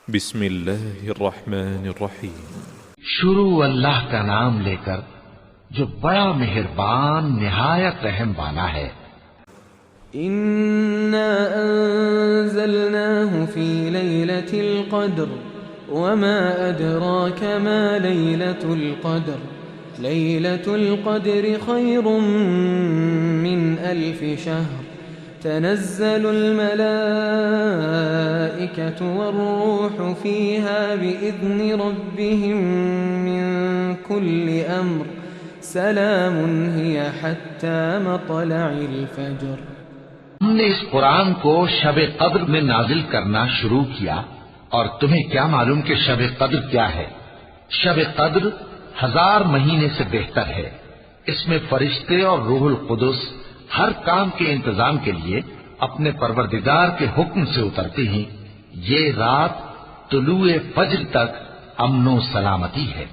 بسم اللہ الرحمن الرحیم۔ شروع اللہ کا نام لے کر جو بڑا مہربان نہایت رحم والا ہے۔ انا انزلناه في ليلة القدر وما ادراك ما ليلة القدر ليلة القدر خير من 1000 شهر تنزل الملائكة والروح فيها بإذن ربهم من كل أمر سلام هي حتى مطلع الفجر۔ ہم نے اس قرآن کو شب قدر میں نازل کرنا شروع کیا، اور تمہیں کیا معلوم کہ شب قدر کیا ہے؟ شب قدر 1000 مہینے سے بہتر ہے۔ اس میں فرشتے اور روح القدس ہر کام کے انتظام کے لیے اپنے پروردگار کے حکم سے اترتے ہیں۔ یہ رات طلوع فجر تک امن و سلامتی ہے۔